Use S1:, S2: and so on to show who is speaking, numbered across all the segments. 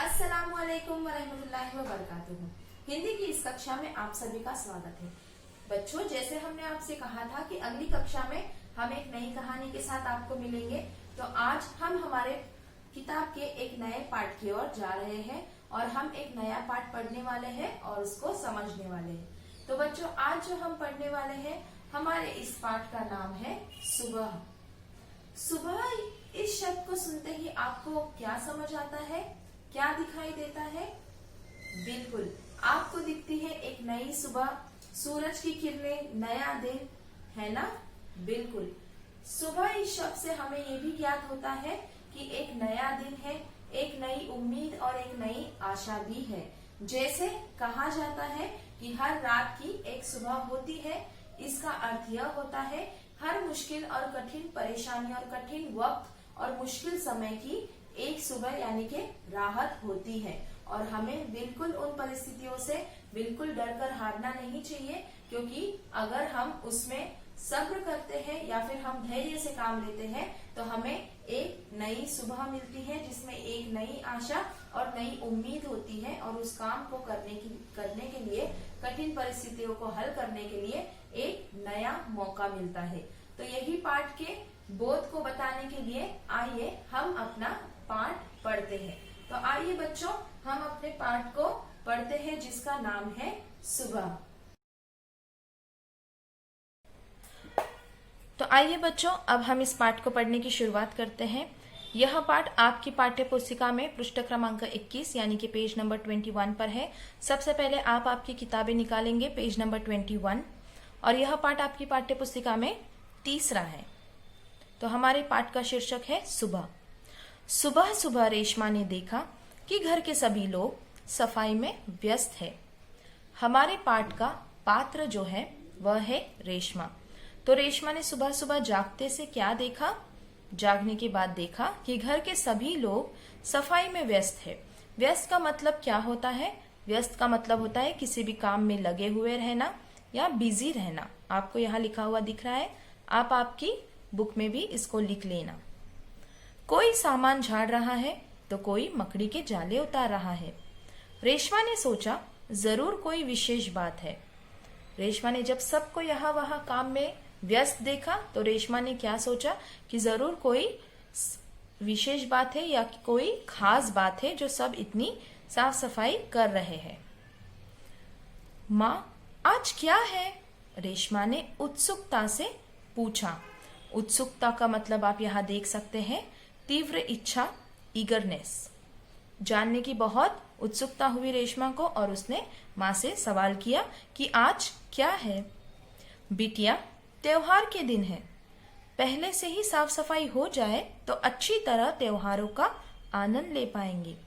S1: अस्सलामुअलैकुम वरहमतुल्लाहि वबरकातुहू। हिंदी की इस कक्षा में आप सभी का स्वागत है। बच्चों, जैसे हमने आपसे कहा था कि अगली कक्षा में हम एक नई कहानी के साथ आपको मिलेंगे, तो आज हम हमारे किताब के एक नए पाठ की ओर जा रहे हैं और हम एक नया पाठ पढ़ने वाले हैं और उसको समझने वाले हैं। तो बच्चों, आज जो हम पढ़ने वाले हैं, हमारे इस पाठ का नाम है सुबह। सुबह इस शब्द को सुनते ही आपको क्या समझ आता है, क्या दिखाई देता है? बिल्कुल, आपको दिखती है एक नई सुबह, सूरज की किरणें, नया दिन, है ना? बिल्कुल, सुबह इस शब्द से हमें ये भी ज्ञात होता है कि एक नया दिन है, एक नई उम्मीद और एक नई आशा भी है। जैसे कहा जाता है कि हर रात की एक सुबह होती है, इसका अर्थ यह होता है हर मुश्किल और कठिन परेशानी और कठिन वक्त और मुश्किल समय की एक सुबह यानी कि राहत होती है। और हमें बिल्कुल उन परिस्थितियों से बिल्कुल डरकर हारना नहीं चाहिए, क्योंकि अगर हम उसमें सब्र करते हैं या फिर हम धैर्य से काम लेते हैं तो हमें एक नई सुबह मिलती है, जिसमें एक नई आशा और नई उम्मीद होती है और उस काम को करने के लिए, कठिन परिस्थितियों को हल करने के लिए एक नया मौका मिलता है। तो यही पाठ के बोध को बताने के लिए आइए हम अपना पाठ पढ़ते हैं। तो आइए बच्चों, हम अपने पाठ को पढ़ते हैं जिसका नाम है सुबह। तो आइए बच्चों, अब हम इस पाठ को पढ़ने की शुरुआत करते हैं। यह पाठ आपकी पाठ्य पुस्तिका में पृष्ठ क्रमांक 21 यानी कि पेज नंबर 21 पर है। सबसे पहले आप आपकी किताबें निकालेंगे, पेज नंबर 21, और यह पाठ आपकी पाठ्य पुस्तिका में तीसरा है। तो हमारे पाठ का शीर्षक है सुबह। सुबह सुबह रेशमा ने देखा कि घर के सभी लोग सफाई में व्यस्त है। हमारे पाठ का पात्र जो है वह है रेशमा। तो रेशमा ने सुबह सुबह जागते से क्या देखा? जागने के बाद देखा कि घर के सभी लोग सफाई में व्यस्त है। व्यस्त का मतलब क्या होता है? व्यस्त का मतलब होता है किसी भी काम में लगे हुए रहना या बिजी रहना। आपको यहाँ लिखा हुआ दिख रहा है, आप आपकी बुक में भी इसको लिख लेना। कोई सामान झाड़ रहा है तो कोई मकड़ी के जाले उतार रहा है। रेशमा ने सोचा जरूर कोई विशेष बात है। रेशमा ने जब सबको यहाँ वहाँ काम में व्यस्त देखा तो रेशमा ने क्या सोचा कि जरूर कोई विशेष बात है या कोई खास बात है जो सब इतनी साफ सफाई कर रहे हैं। माँ, आज क्या है? रेशमा ने उत्सुकता से पूछा। उत्सुकता का मतलब आप यहाँ देख सकते हैं तीव्र इच्छा, ईगरनेस। जानने की बहुत उत्सुकता हुई रेशमा को और उसने माँ से सवाल किया कि आज क्या है? बिटिया, त्योहार के दिन है। पहले से ही साफ सफाई हो जाए तो अच्छी तरह त्योहारों का आनंद ले पाएंगे।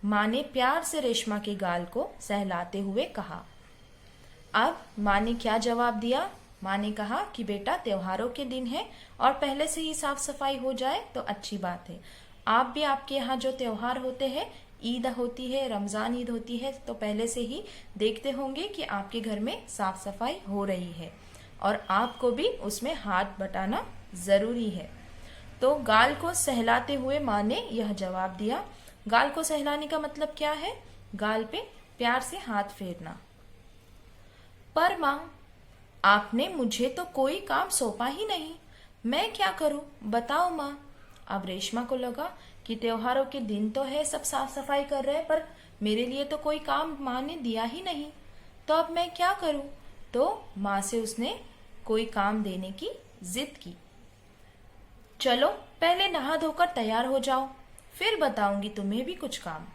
S1: माँ ने प्यार से रेशमा के गाल को सहलाते हुए कहा। अब माँ ने क्या जवाब दिया? माँ ने कहा कि बेटा, त्योहारों के दिन है और पहले से ही साफ सफाई हो जाए तो अच्छी बात है। आप भी, आपके यहाँ जो त्योहार होते हैं, ईद होती है, रमजान ईद होती है, तो पहले से ही देखते होंगे कि आपके घर में साफ सफाई हो रही है और आपको भी उसमें हाथ बटाना जरूरी है। तो गाल को सहलाते हुए माँ ने यह जवाब दिया। गाल को सहलाने का मतलब क्या है? गाल पे प्यार से हाथ फेरना। पर माँ, आपने मुझे तो कोई काम सौंपा ही नहीं, मैं क्या करूं? बताओ माँ। अब रेशमा को लगा कि त्योहारों के दिन तो है, सब साफ सफाई कर रहे हैं, पर मेरे लिए तो कोई काम माँ ने दिया ही नहीं, तो अब मैं क्या करूं? तो माँ से उसने कोई काम देने की जिद की। चलो पहले नहा धोकर तैयार हो जाओ, फिर बताऊंगी तुम्हें भी कुछ काम।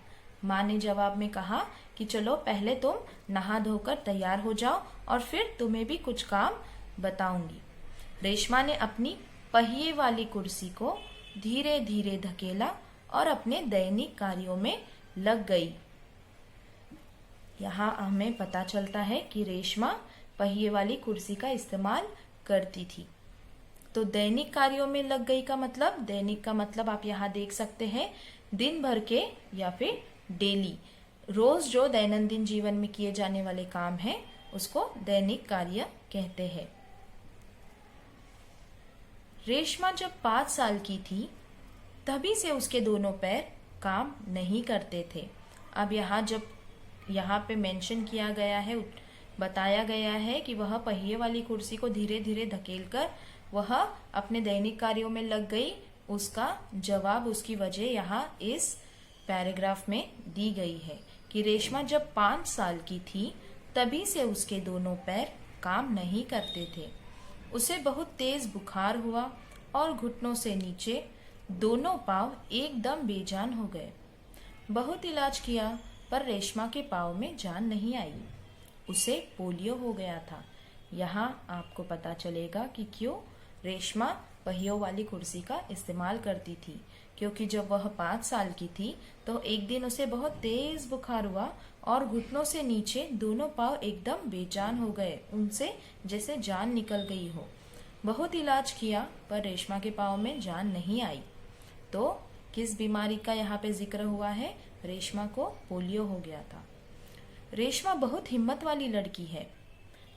S1: माँ ने जवाब में कहा कि चलो पहले तुम नहा धोकर तैयार हो जाओ और फिर तुम्हें भी कुछ काम बताऊंगी। रेशमा ने अपनी पहिए वाली कुर्सी को धीरे धीरे धकेला और अपने दैनिक कार्यों में लग गई। यहाँ हमें पता चलता है कि रेशमा पहिए वाली कुर्सी का इस्तेमाल करती थी। तो दैनिक कार्यों में लग गई का मतलब, दैनिक का मतलब आप यहाँ देख सकते हैं दिन भर के या फिर डेली, रोज जो दैनंदिन जीवन में किए जाने वाले काम हैं उसको दैनिक कार्य कहते हैं। रेशमा जब 5 साल की थी तभी से उसके दोनों पैर काम नहीं करते थे अब यहाँ पे मेंशन किया गया है, बताया गया है कि वह पहिए वाली कुर्सी को धीरे धीरे धकेलकर वह अपने दैनिक कार्यों में लग गई। उसका जवाब, उसकी वजह यहाँ इस पैराग्राफ में दी गई है कि रेशमा जब 5 साल की थी तभी से उसके दोनों पैर काम नहीं करते थे। उसे बहुत तेज बुखार हुआ और घुटनों से नीचे दोनों पांव एकदम बेजान हो गए। बहुत इलाज किया पर रेशमा के पांव में जान नहीं आई। उसे पोलियो हो गया था। यहाँ आपको पता चलेगा कि क्यों रेशमा पहियों वाली कुर्सी का इस्तेमाल करती थी, क्योंकि जब वह 5 साल की थी तो एक दिन उसे बहुत तेज बुखार हुआ और घुटनों से नीचे दोनों पांव एकदम बेजान हो गए, उनसे जैसे जान निकल गई हो। बहुत इलाज किया पर रेशमा के पांव में जान नहीं आई। तो किस बीमारी का यहाँ पे जिक्र हुआ है? रेशमा को पोलियो हो गया था। रेशमा बहुत हिम्मत वाली लड़की है।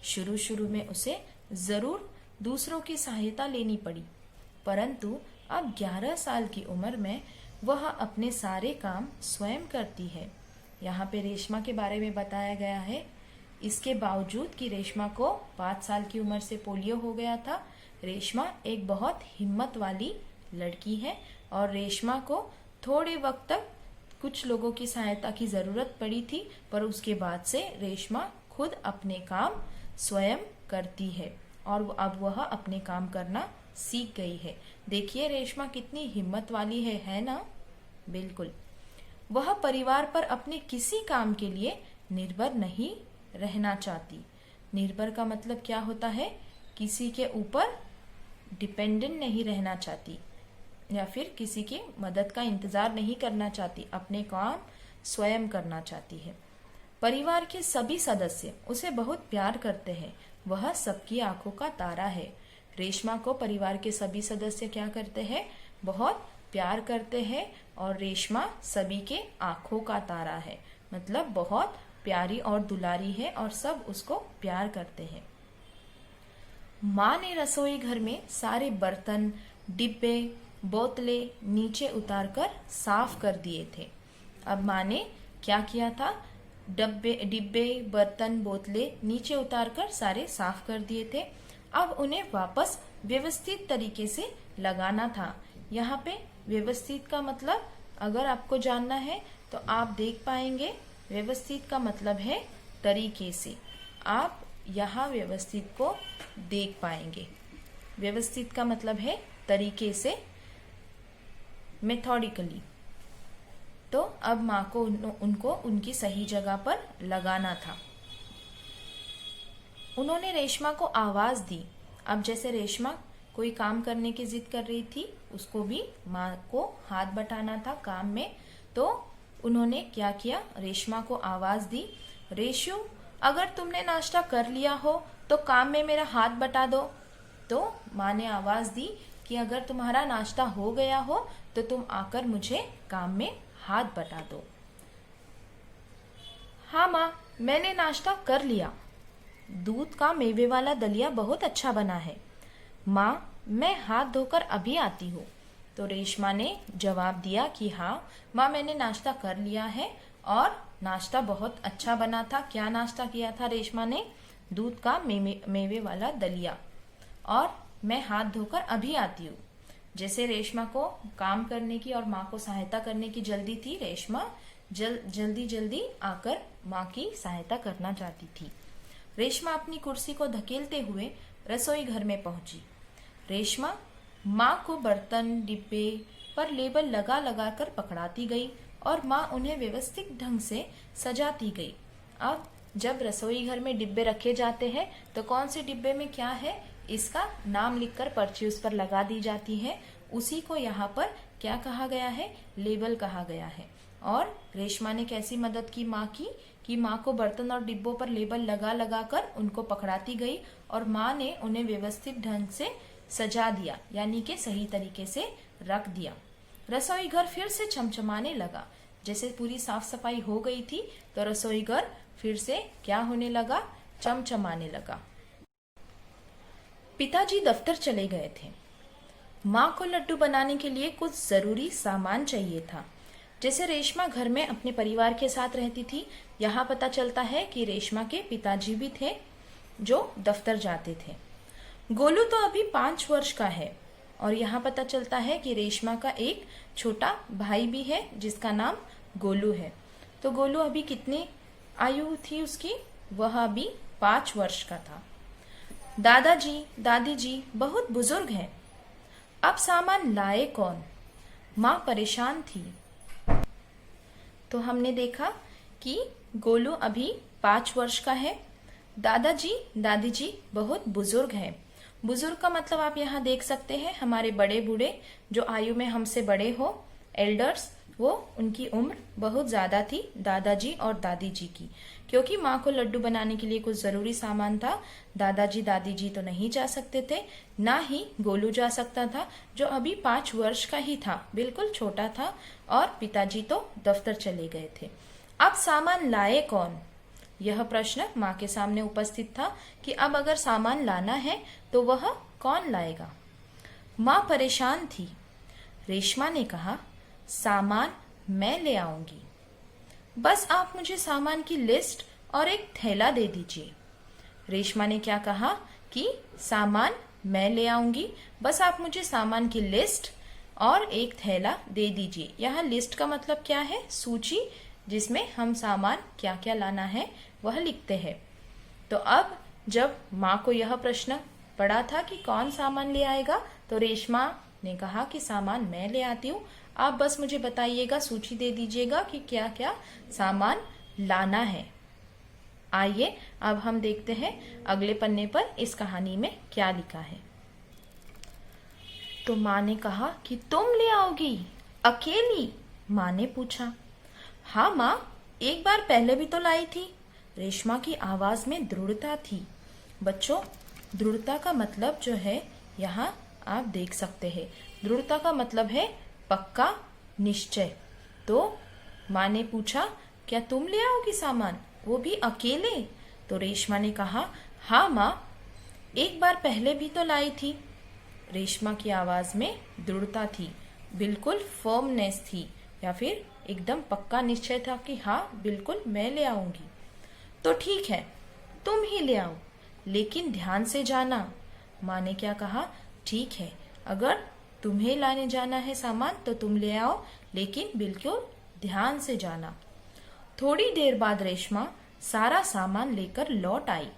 S1: शुरू शुरू में उसे जरूर दूसरों की सहायता लेनी पड़ी, परंतु अब 11 साल की उम्र में वह अपने सारे काम स्वयं करती है। यहाँ पे रेशमा के बारे में बताया गया है। इसके बावजूद कि रेशमा को 5 साल की उम्र से पोलियो हो गया था, रेशमा एक बहुत हिम्मत वाली लड़की है और रेशमा को थोड़े वक्त तक कुछ लोगों की सहायता की जरूरत पड़ी थी, पर उसके बाद से रेशमा खुद अपने काम स्वयं करती है और अब वह अपने काम करना सीख गई है। देखिए रेशमा कितनी हिम्मत वाली है ना? बिल्कुल। वह परिवार पर अपने किसी काम के लिए निर्भर नहीं रहना चाहती। निर्भर का मतलब क्या होता है? किसी के ऊपर डिपेंडेंट नहीं रहना चाहती या फिर किसी की मदद का इंतजार नहीं करना चाहती, अपने काम स्वयं करना चाहती है। परिवार के सभी सदस्य उसे बहुत प्यार करते हैं। वह सबकी आंखों का तारा है। रेशमा को परिवार के सभी सदस्य क्या करते हैं? बहुत प्यार करते हैं और रेशमा सभी के आंखों का तारा है, मतलब बहुत प्यारी और दुलारी है और सब उसको प्यार करते हैं। माँ ने रसोई घर में सारे बर्तन, डिब्बे, बोतलें नीचे उतारकर साफ कर दिए थे। अब माँ ने क्या किया था? डिब्बे, बर्तन, बोतलें नीचे उतारकर सारे साफ कर दिए थे। अब उन्हें वापस व्यवस्थित तरीके से लगाना था। यहाँ पे व्यवस्थित का मतलब अगर आपको जानना है तो आप देख पाएंगे। व्यवस्थित का मतलब है तरीके से। आप यहाँ व्यवस्थित को देख पाएंगे। व्यवस्थित का मतलब है तरीके से, मेथोडिकली। तो अब माँ को उनको उनकी सही जगह पर लगाना था। उन्होंने रेशमा को आवाज दी। अब जैसे रेशमा कोई काम करने की जिद कर रही थी, उसको भी माँ को हाथ बटाना था काम में। तो उन्होंने क्या किया? रेशमा को आवाज दी, रेशु अगर तुमने नाश्ता कर लिया हो तो काम में मेरा हाथ बटा दो। तो माँ ने आवाज दी कि अगर तुम्हारा नाश्ता हो गया हो तो तुम आकर मुझे काम में हाथ बटा दो। हाँ माँ, मैंने नाश्ता कर लिया। दूध का मेवे वाला दलिया बहुत अच्छा बना है। माँ, मैं हाथ धोकर अभी आती हूँ। तो रेशमा ने जवाब दिया कि हाँ माँ, मैंने नाश्ता कर लिया है और नाश्ता बहुत अच्छा बना था। क्या नाश्ता किया था रेशमा ने? दूध का मेवे वाला दलिया। और मैं हाथ धोकर अभी आती हूँ। जैसे रेशमा को काम करने की और माँ को सहायता करने की जल्दी थी, रेशमा जल्दी आकर माँ की सहायता करना चाहती थी। रेशमा अपनी कुर्सी को धकेलते हुए रसोई घर में पहुंची। रेशमा माँ को बर्तन, डिब्बे पर लेबल लगा कर पकड़ाती गई और माँ उन्हें व्यवस्थित ढंग से सजाती गई। अब जब रसोई घर में डिब्बे रखे जाते हैं तो कौन से डिब्बे में क्या है, इसका नाम लिखकर पर्ची उस पर लगा दी जाती है। उसी को यहाँ पर क्या कहा गया है? लेबल कहा गया है। और रेशमा ने कैसी मदद की माँ की कि माँ को बर्तन और डिब्बों पर लेबल लगा कर उनको पकड़ाती गई और माँ ने उन्हें व्यवस्थित ढंग से सजा दिया, यानी कि सही तरीके से रख दिया। रसोई घर फिर से चमचमाने लगा। जैसे पूरी साफ सफाई हो गई थी तो रसोई घर फिर से क्या होने लगा? चमचमाने लगा। पिताजी दफ्तर चले गए थे। माँ को लड्डू बनाने के लिए कुछ जरूरी सामान चाहिए था। जैसे रेशमा घर में अपने परिवार के साथ रहती थी, यहाँ पता चलता है कि रेशमा के पिताजी भी थे जो दफ्तर जाते थे। गोलू तो अभी 5 वर्ष का है और यहाँ पता चलता है कि रेशमा का एक छोटा भाई भी है जिसका नाम गोलू है। तो गोलू अभी कितनी आयु थी उसकी? वह अभी 5 वर्ष का था। दादाजी दादी जी बहुत बुजुर्ग हैं, अब सामान लाए कौन? माँ परेशान थी। तो हमने देखा कि गोलू अभी 5 वर्ष का है, दादाजी दादी जी बहुत बुजुर्ग हैं। बुजुर्ग का मतलब आप यहाँ देख सकते हैं, हमारे बड़े बूढ़े जो आयु में हमसे बड़े हो, एल्डर्स, वो उनकी उम्र बहुत ज्यादा थी दादाजी और दादी जी की। क्योंकि माँ को लड्डू बनाने के लिए कुछ जरूरी सामान था, दादाजी दादी जी तो नहीं जा सकते थे, ना ही गोलू जा सकता था जो अभी 5 वर्ष का ही था, बिल्कुल छोटा था, और पिताजी तो दफ्तर चले गए थे। अब सामान लाए कौन? यह प्रश्न माँ के सामने उपस्थित था कि अब अगर सामान लाना है तो वह कौन लाएगा? माँ परेशान थी। रेशमा ने कहा, सामान मैं ले आऊंगी, बस आप मुझे सामान की लिस्ट और एक थैला दे दीजिए। रेशमा ने क्या कहा कि सामान मैं ले आऊंगी, बस आप मुझे सामान की लिस्ट और एक थैला दे दीजिए। यहाँ लिस्ट का मतलब क्या है? सूची, जिसमें हम सामान क्या क्या लाना है वह लिखते हैं। तो अब जब माँ को यह प्रश्न पड़ा था कि कौन सामान ले आएगा, तो रेशमा ने कहा कि सामान मैं ले आती हूँ, आप बस मुझे बताइएगा, सूची दे दीजिएगा कि क्या क्या सामान लाना है। आइए अब हम देखते हैं अगले पन्ने पर इस कहानी में क्या लिखा है। तो माँ ने कहा कि तुम ले आओगी अकेली? माँ ने पूछा। हाँ माँ, एक बार पहले भी तो लाई थी। रेशमा की आवाज में दृढ़ता थी। बच्चों, दृढ़ता का मतलब जो है यहाँ आप देख सकते हैं, दृढ़ता का मतलब है पक्का, निश्चय। तो माँ ने पूछा, क्या तुम ले आओगी सामान, वो भी अकेले? तो रेशमा ने कहा, हाँ माँ, एक बार पहले भी तो लाई थी। रेशमा की आवाज में दृढ़ता थी, बिल्कुल फर्मनेस थी, या फिर एकदम पक्का निश्चय था कि हाँ बिल्कुल मैं ले आऊंगी। तो ठीक है, तुम ही ले आओ, लेकिन ध्यान से जाना। माँ ने क्या कहा? ठीक है, अगर तुम्हें लाने जाना है सामान तो तुम ले आओ, लेकिन बिल्कुल ध्यान से जाना। थोड़ी देर बाद रेशमा सारा सामान लेकर लौट आई।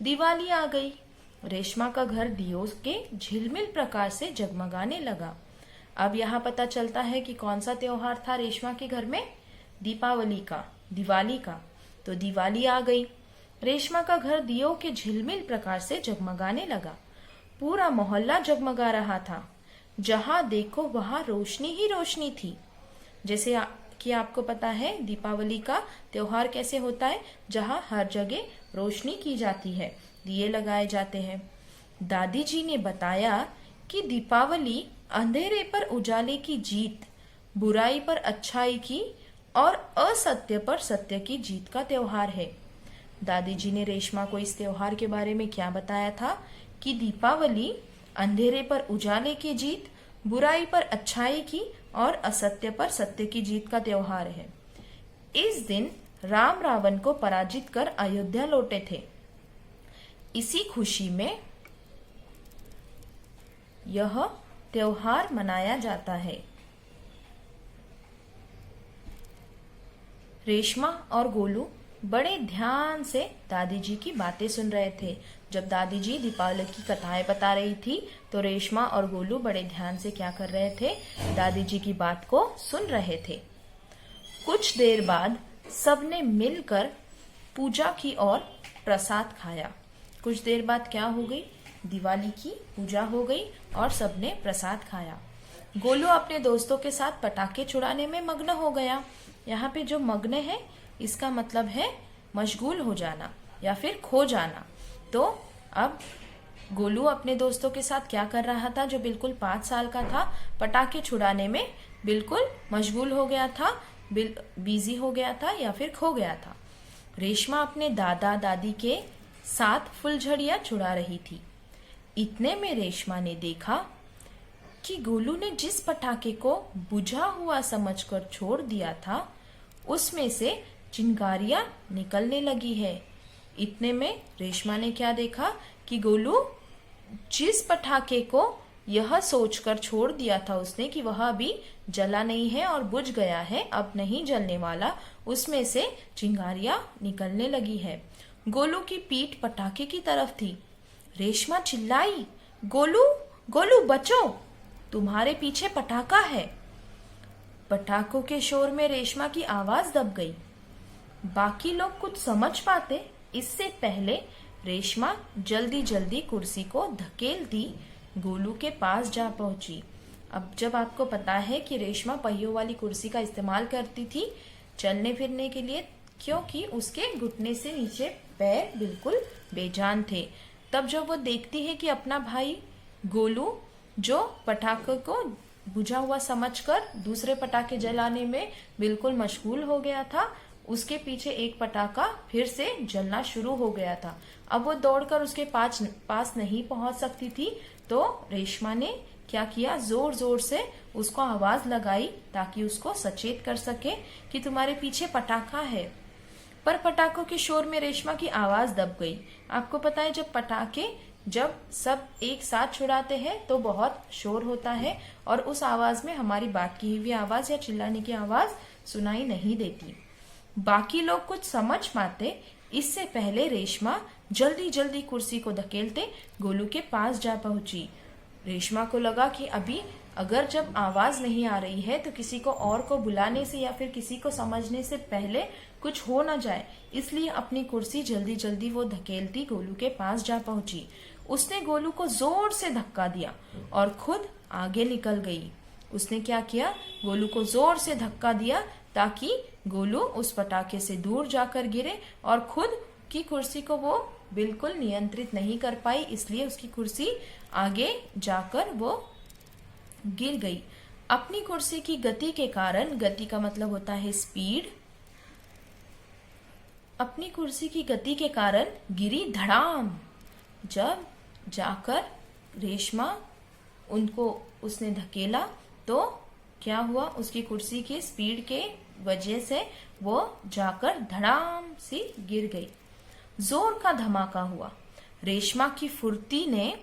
S1: दिवाली आ गई। रेशमा का घर दियों के झिलमिल प्रकाश से जगमगाने लगा। अब यहाँ पता चलता है कि कौन सा त्योहार था रेशमा के घर में? दीपावली का, दिवाली का। तो दिवाली आ गई। रेशमा का घर दियों के झिलमिल प्रकाश से जगमगाने लगा। पूरा मोहल्ला जगमगा रहा था। जहाँ देखो वहाँ रोशनी ही रोशनी थी। जैसे कि आपको पता है दीपावली का त्योहार कैसे होता है, जहाँ हर जगह रोशनी की जाती है, दिए लगाए जाते हैं। दादी जी ने बताया कि दीपावली अंधेरे पर उजाले की जीत, बुराई पर अच्छाई की और असत्य पर सत्य की जीत का त्योहार है। दादी जी ने रेशमा को इस त्योहार के बारे में क्या बताया था कि दीपावली अंधेरे पर उजाले की जीत, बुराई पर अच्छाई की और असत्य पर सत्य की जीत का त्योहार है। इस दिन राम रावण को पराजित कर अयोध्या लौटे थे। इसी खुशी में यह त्योहार मनाया जाता है। रेशमा और गोलू बड़े ध्यान से दादी जी की बातें सुन रहे थे। जब दादी जी दीपावली की कथाएं बता रही थी तो रेशमा और गोलू बड़े ध्यान से क्या कर रहे थे? दादी जी की बात को सुन रहे थे। कुछ देर बाद सबने मिलकर पूजा की और प्रसाद खाया। कुछ देर बाद क्या हो गई? दिवाली की पूजा हो गई और सबने प्रसाद खाया। गोलू अपने दोस्तों के साथ पटाखे छुड़ाने में मग्न हो गया। यहाँ पे जो मग्न है इसका मतलब है मशगूल हो जाना या फिर खो जाना। तो अब गोलू अपने दोस्तों के साथ क्या कर रहा था? जो बिल्कुल 5 साल का था, पटाखे छुड़ाने में बिल्कुल मशगूल हो गया था, बिजी हो गया था या फिर खो गया था। रेशमा अपने दादा दादी के साथ फुलझड़ियां छुड़ा रही थी। इतने में रेशमा ने देखा कि गोलू ने जिस पटाखे को बुझा हुआ समझकर छोड़ दिया था उसमें से चिंगारियां निकलने लगी है। इतने में रेशमा ने क्या देखा कि गोलू जिस पटाखे को यह सोचकर छोड़ दिया था उसने कि वह अभी जला नहीं है और बुझ गया है, अब नहीं जलने वाला, उसमें से चिंगारियां निकलने लगी है। गोलू की पीठ पटाखे की तरफ थी। रेशमा चिल्लाई, गोलू गोलू बचो, तुम्हारे पीछे पटाखा है। पटाखों के शोर में रेशमा की आवाज दब गई। बाकी लोग कुछ समझ पाते इससे पहले रेशमा जल्दी जल्दी कुर्सी को धकेलती गोलू के पास जा पहुंची। अब जब आपको पता है कि रेशमा पहियों वाली कुर्सी का इस्तेमाल करती थी चलने फिरने के लिए, क्योंकि उसके घुटने से नीचे पैर बिल्कुल बेजान थे, तब जब वो देखती है कि अपना भाई गोलू जो पटाखे को बुझा हुआ समझकर दूसरे पटाखे जलाने में बिल्कुल मशगूल हो गया था, उसके पीछे एक पटाखा फिर से जलना शुरू हो गया था। अब वो दौड़कर उसके पास नहीं पहुंच सकती थी, तो रेशमा ने क्या किया, जोर जोर से उसको आवाज लगाई ताकि उसको सचेत कर सके कि तुम्हारे पीछे पटाखा है। पर पटाखों के शोर में रेशमा की आवाज दब गई। आपको पता है जब सब एक साथ छुड़ाते हैं तो बहुत शोर होता है और उस आवाज में हमारी बात की हुई आवाज या चिल्लाने की आवाज सुनाई नहीं देती। बाकी लोग कुछ समझ पाते इससे पहले रेशमा जल्दी जल्दी कुर्सी को धकेलते गोलू के पास जा पहुंची। रेशमा को लगा कि अभी अगर जब आवाज नहीं आ रही है तो किसी को और को बुलाने से या फिर किसी को समझने से पहले कुछ हो न जाए, इसलिए अपनी कुर्सी जल्दी जल्दी वो धकेलती गोलू के पास जा पहुंची। उसने गोलू को जोर से धक्का दिया और खुद आगे निकल गई। उसने क्या किया, गोलू को जोर से धक्का दिया ताकि गोलू उस पटाखे से दूर जाकर गिरे और खुद की कुर्सी को वो बिल्कुल नियंत्रित नहीं कर पाई, इसलिए उसकी कुर्सी आगे जाकर वो गिर गई। अपनी कुर्सी की गति के कारण, गति का मतलब होता है स्पीड, अपनी कुर्सी की गति के कारण गिरी धड़ाम। जब जाकर रेशमा उसने धकेला तो क्या हुआ, उसकी कुर्सी की स्पीड के वजह से वो जाकर धड़ाम सी गिर गई। जोर का धमाका हुआ। रेशमा की फुर्ती ने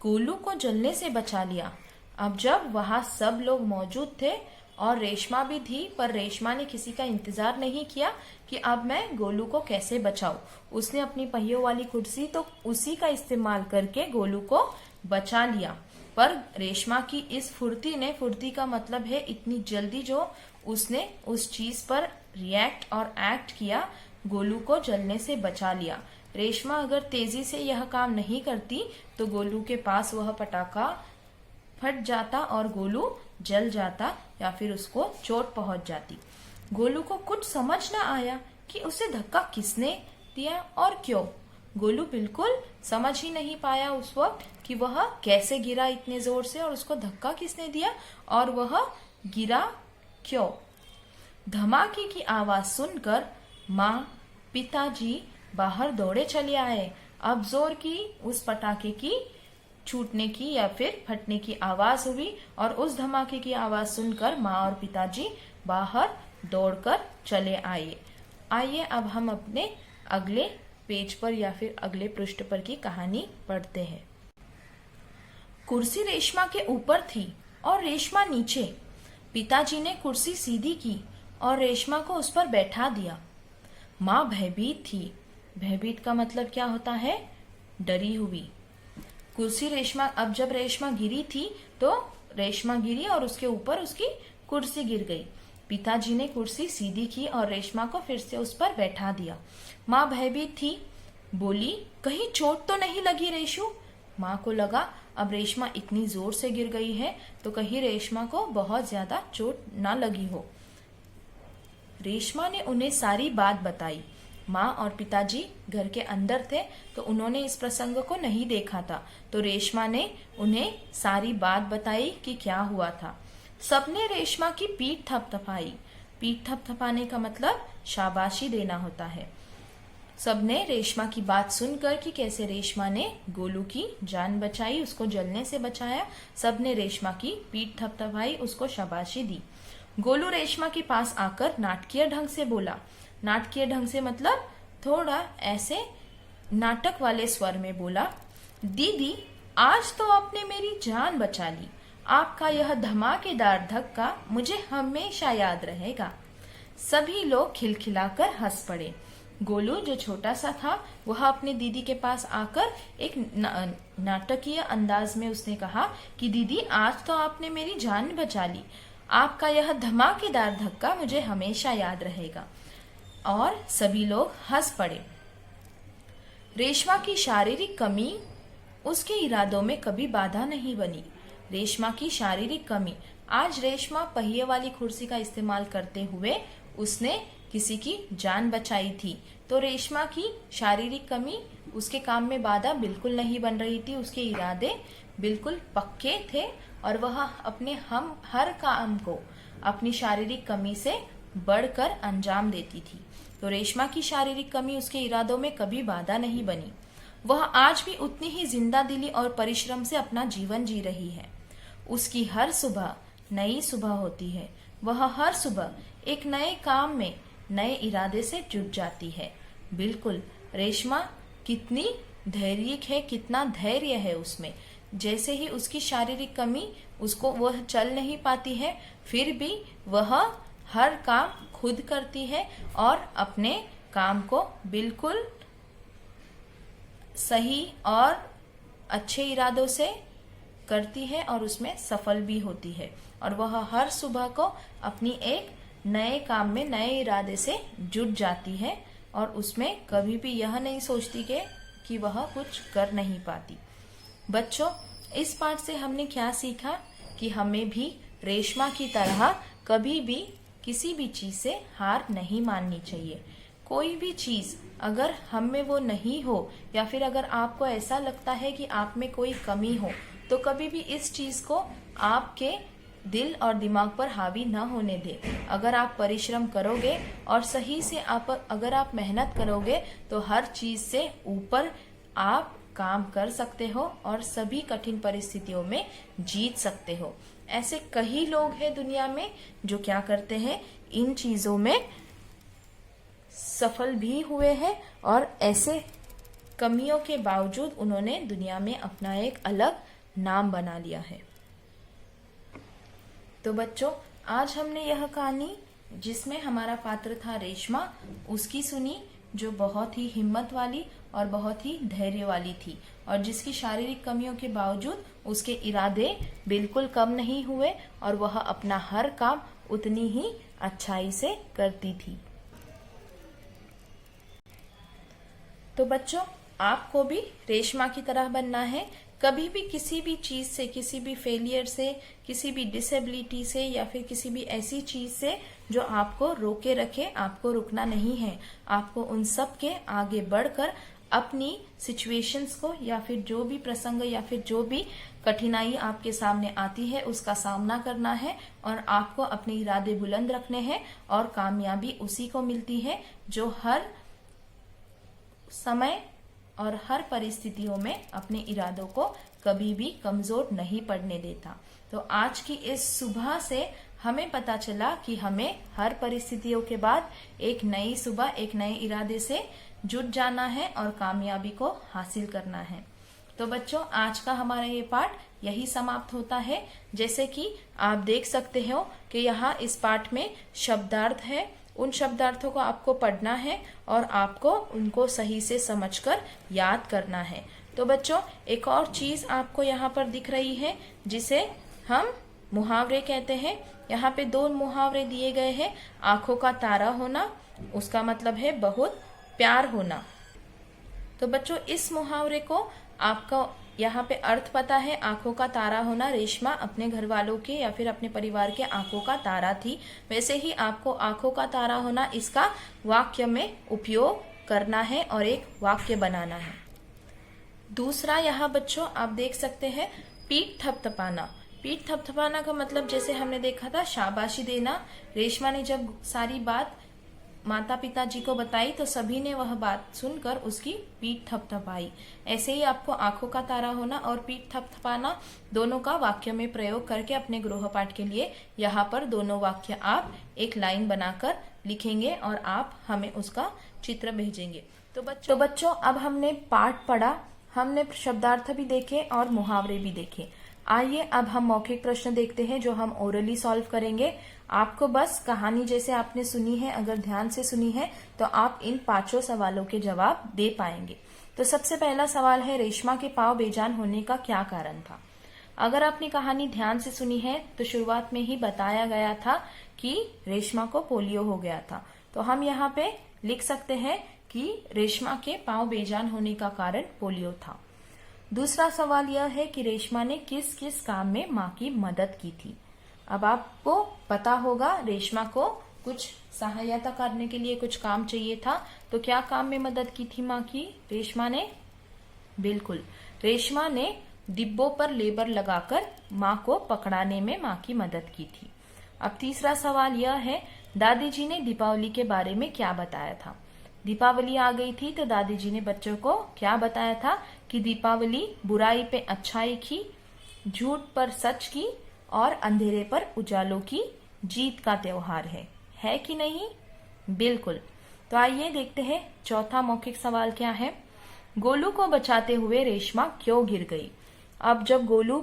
S1: गोलू को जलने से बचा लिया। अब जब वहां सब लोग मौजूद थे और रेशमा भी थी, पर रेशमा ने किसी का इंतजार नहीं किया कि अब मैं गोलू को कैसे बचाऊं। उसने अपनी पहियों वाली कुर्सी तो उसी का इस्तेमाल करके गोलू को बचा लिया। पर रेशमा की इस फुर्ती का मतलब है इतनी जल्दी जो उसने उस चीज पर रिएक्ट और एक्ट किया, गोलू को जलने से बचा लिया। रेशमा अगर तेजी से यह काम नहीं करती तो गोलू के पास वह पटाखा फट जाता और गोलू जल जाता या फिर उसको चोट पहुंच जाती। गोलू को कुछ समझ न आया कि उसे धक्का किसने दिया और क्यों। गोलू बिल्कुल समझ ही नहीं पाया उस वक्त कि वह कैसे गिरा इतने जोर से और उसको धक्का किसने दिया और वह गिरा क्यों। धमाके की आवाज सुनकर माँ, पिताजी बाहर दौड़े चले आए। अब जोर की उस पटाखे की छूटने की या फिर फटने की आवाज हुई और उस धमाके की आवाज सुनकर माँ और पिताजी बाहर दौड़कर चले आए। आइए अब हम अपने अगले पेज पर या फिर अगले पृष्ठ पर की कहानी पढ़ते हैं। कुर्सी रेशमा के ऊपर थी और रेशमा नीचे। पिताजी ने कुर्सी सीधी की और रेशमा को उस पर बैठा दिया। माँ भयभीत थी। भयभीत का मतलब क्या होता है, डरी हुई। कुर्सी रेशमा, अब जब रेशमा गिरी थी तो रेशमा गिरी और उसके ऊपर उसकी कुर्सी गिर गई। पिताजी ने कुर्सी सीधी की और रेशमा को फिर से उस पर बैठा दिया। माँ भयभीत थी, बोली, कहीं चोट तो नहीं लगी रेशु। माँ को लगा अब रेशमा इतनी जोर से गिर गई है तो कहीं रेशमा को बहुत ज्यादा चोट ना लगी हो। रेशमा ने उन्हें सारी बात बताई। माँ और पिताजी घर के अंदर थे तो उन्होंने इस प्रसंग को नहीं देखा था, तो रेशमा ने उन्हें सारी बात बताई कि क्या हुआ था। सबने रेशमा की पीठ थपथपाई। पीठ थपथपाने का मतलब शाबाशी देना होता है। सबने रेशमा की बात सुनकर कि कैसे रेशमा ने गोलू की जान बचाई, उसको जलने से बचाया, सबने रेशमा की पीठ थपथपाई, उसको शाबाशी दी। गोलू रेशमा के पास आकर नाटकीय ढंग से बोला। नाटकीय ढंग से मतलब थोड़ा ऐसे नाटक वाले स्वर में बोला, दीदी आज तो आपने मेरी जान बचा ली। आपका यह धमाकेदार धक्का मुझे हमेशा याद रहेगा। सभी लोग खिलखिलाकर हंस पड़े। गोलू जो छोटा सा था वह अपने दीदी के पास आकर एक नाटकीय अंदाज में उसने कहा कि दीदी आज तो आपने मेरी जान बचा ली। आपका यह धमाकेदार धक्का मुझे हमेशा याद रहेगा। और सभी लोग हंस पड़े। रेशमा की शारीरिक कमी उसके इरादों में कभी बाधा नहीं बनी। रेशमा की शारीरिक कमी, आज रेशमा पहिए वाली कुर्सी का इस्तेमाल करते हुए उसने किसी की जान बचाई थी, तो रेशमा की शारीरिक कमी उसके काम में बाधा बिल्कुल नहीं बन रही थी। उसके इरादे बिल्कुल पक्के थे और वह अपने हर काम को अपनी शारीरिक कमी से बढ़कर अंजाम देती थी। तो रेशमा की शारीरिक कमी उसके इरादों में कभी बाधा नहीं बनी। वह आज भी उतनी ही जिंदा दिली और परिश्रम से अपना जीवन जी रही है। उसकी हर सुबह नई सुबह होती है। वह हर सुबह एक नए काम में नए इरादे से जुट जाती है। बिल्कुल रेशमा कितनी धैर्य है, कितना धैर्य है उसमें। जैसे ही उसकी शारीरिक कमी उसको वह चल नहीं पाती है, फिर भी वह हर काम खुद करती है और अपने काम को बिल्कुल सही और अच्छे इरादों से करती है और उसमें सफल भी होती है। और वह हर सुबह को अपनी एक नए काम में नए इरादे से जुट जाती है और उसमें कभी भी यह नहीं सोचती कि वह कुछ कर नहीं पाती। बच्चों, इस पाठ से हमने क्या सीखा कि हमें भी रेशमा की तरह कभी भी किसी भी चीज से हार नहीं माननी चाहिए। कोई भी चीज अगर हम में वो नहीं हो या फिर अगर आपको ऐसा लगता है कि आप में कोई कमी हो, तो कभी भी इस चीज को आपके दिल और दिमाग पर हावी न होने दे। अगर आप परिश्रम करोगे और सही से अगर आप मेहनत करोगे तो हर चीज से ऊपर आप काम कर सकते हो और सभी कठिन परिस्थितियों में जीत सकते हो। ऐसे कई लोग हैं दुनिया में जो क्या करते हैं, इन चीजों में सफल भी हुए हैं और ऐसे कमियों के बावजूद उन्होंने दुनिया में अपना एक अलग नाम बना लिया है। तो बच्चों, आज हमने यह कहानी जिसमें हमारा पात्र था रेशमा, उसकी सुनी, जो बहुत ही हिम्मत वाली और बहुत ही धैर्य वाली थी और जिसकी शारीरिक कमियों के बावजूद उसके इरादे बिल्कुल कम नहीं हुए और वह अपना हर काम उतनी ही अच्छाई से करती थी। तो बच्चों, आपको भी रेशमा की तरह बनना है। कभी भी किसी भी चीज से, किसी भी फेलियर से, किसी भी डिसेबिलिटी से या फिर किसी भी ऐसी चीज से जो आपको रोके रखे, आपको रुकना नहीं है। आपको उन सब के आगे बढ़कर अपनी सिचुएशंस को या फिर जो भी प्रसंग या फिर जो भी कठिनाई आपके सामने आती है उसका सामना करना है और आपको अपने इरादे बुलंद रखने हैं और कामयाबी उसी को मिलती है जो हर समय और हर परिस्थितियों में अपने इरादों को कभी भी कमजोर नहीं पड़ने देता। तो आज की इस सुबह से हमें पता चला कि हमें हर परिस्थितियों के बाद एक नई सुबह, एक नए इरादे से जुट जाना है और कामयाबी को हासिल करना है। तो बच्चों, आज का हमारा ये पाठ यही समाप्त होता है। जैसे कि आप देख सकते हो कि यहाँ इस पाठ में शब्दार्थ है। उन शब्दार्थों को आपको पढ़ना है और आपको उनको सही से समझकर याद करना है। तो बच्चों, एक और चीज आपको यहाँ पर दिख रही है जिसे हम मुहावरे कहते हैं। यहाँ पे 2 मुहावरे दिए गए हैं। आंखों का तारा होना, उसका मतलब है बहुत प्यार होना। तो बच्चों, इस मुहावरे को आपको यहाँ पे अर्थ पता है। आंखों का तारा होना, रेशमा अपने घर वालों के या फिर अपने परिवार के आंखों का तारा थी। वैसे ही आपको आंखों का तारा होना इसका वाक्य में उपयोग करना है और एक वाक्य बनाना है। दूसरा यहाँ बच्चों आप देख सकते हैं पीठ थपथपाना। पीठ थपथपाना का मतलब जैसे हमने देखा था शाबाशी देना। रेशमा ने जब सारी बात माता पिताजी को बताई तो सभी ने वह बात सुनकर उसकी पीठ थपथपाई। ऐसे ही आपको आंखों का तारा होना और पीठ थपथपाना दोनों का वाक्य में प्रयोग करके अपने गृहपाठ के लिए यहाँ पर दोनों वाक्य आप एक लाइन बनाकर लिखेंगे और आप हमें उसका चित्र भेजेंगे। तो बच्चों अब हमने पाठ पढ़ा, हमने शब्दार्थ भी देखे और मुहावरे भी देखे। आइए अब हम मौखिक प्रश्न देखते हैं जो हम ओरली सॉल्व करेंगे। आपको बस कहानी जैसे आपने सुनी है, अगर ध्यान से सुनी है तो आप इन 5 सवालों के जवाब दे पाएंगे। तो सबसे पहला सवाल है, रेशमा के पांव बेजान होने का क्या कारण था? अगर आपने कहानी ध्यान से सुनी है तो शुरुआत में ही बताया गया था कि रेशमा को पोलियो हो गया था। तो हम यहाँ पे लिख सकते हैं कि रेशमा के पांव बेजान होने का कारण पोलियो था। दूसरा सवाल यह है कि रेशमा ने किस किस काम में माँ की मदद की थी? अब आपको पता होगा रेशमा को कुछ सहायता करने के लिए कुछ काम चाहिए था, तो क्या काम में मदद की थी माँ की रेशमा ने? बिल्कुल, रेशमा ने डिब्बों पर लेबर लगाकर माँ को पकड़ाने में माँ की मदद की थी। अब तीसरा सवाल यह है, दादी जी ने दीपावली के बारे में क्या बताया था? दीपावली आ गई थी तो दादी जी ने बच्चों को क्या बताया था कि दीपावली बुराई पे अच्छाई की, झूठ पर सच की और अंधेरे पर उजालों की जीत का त्योहार है कि नहीं? बिल्कुल। तो आइए देखते हैं चौथा मौखिक सवाल क्या है। गोलू को बचाते हुए रेशमा क्यों गिर गई? अब जब गोलू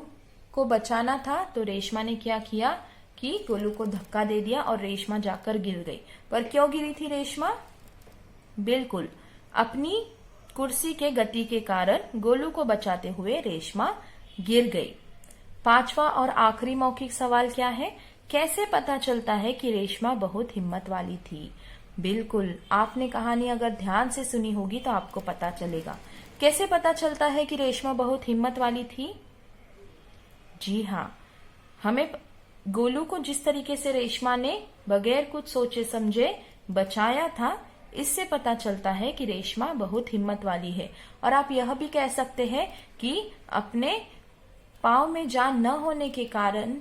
S1: को बचाना था तो रेशमा ने क्या किया कि गोलू को धक्का दे दिया और रेशमा जाकर गिर गई। पर क्यों गिरी थी रेशमा? बिल्कुल, अपनी कुर्सी के गति के कारण गोलू को बचाते हुए रेशमा गिर गई। पांचवा और आखिरी मौखिक सवाल क्या है? कैसे पता चलता है कि रेशमा बहुत हिम्मत वाली थी? बिल्कुल, आपने कहानी अगर ध्यान से सुनी होगी तो आपको पता चलेगा। कैसे पता चलता है कि रेशमा बहुत हिम्मत वाली थी? जी हाँ, हमें गोलू को जिस तरीके से रेशमा ने बगैर कुछ सोचे समझे बचाया था, इससे पता चलता है कि रेशमा बहुत हिम्मत वाली है। और आप यह भी कह सकते हैं कि अपने पाँव में जान न होने के कारण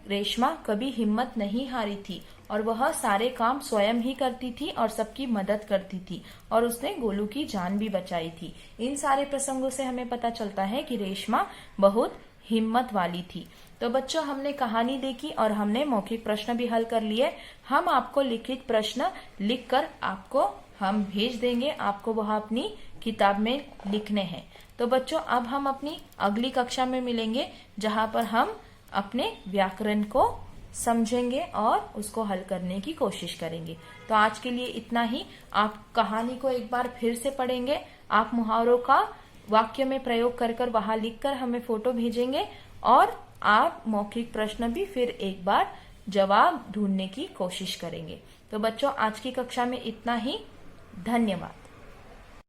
S1: रेशमा कभी हिम्मत नहीं हारी थी और वह सारे काम स्वयं ही करती थी और सबकी मदद करती थी और उसने गोलू की जान भी बचाई थी। इन सारे प्रसंगों से हमें पता चलता है कि रेशमा बहुत हिम्मत वाली थी। तो बच्चों, हमने कहानी देखी और हमने मौखिक प्रश्न भी हल कर लिए। हम आपको लिखित प्रश्न लिखकर आपको हम भेज देंगे, आपको वह अपनी किताब में लिखने हैं। तो बच्चों, अब हम अपनी अगली कक्षा में मिलेंगे जहां पर हम अपने व्याकरण को समझेंगे और उसको हल करने की कोशिश करेंगे। तो आज के लिए इतना ही। आप कहानी को एक बार फिर से पढ़ेंगे, आप मुहावरों का वाक्य में प्रयोग कर वहां लिखकर हमें फोटो भेजेंगे और आप मौखिक प्रश्न भी फिर एक बार जवाब ढूंढने की कोशिश करेंगे। तो बच्चों, आज की कक्षा में इतना ही। धन्यवाद।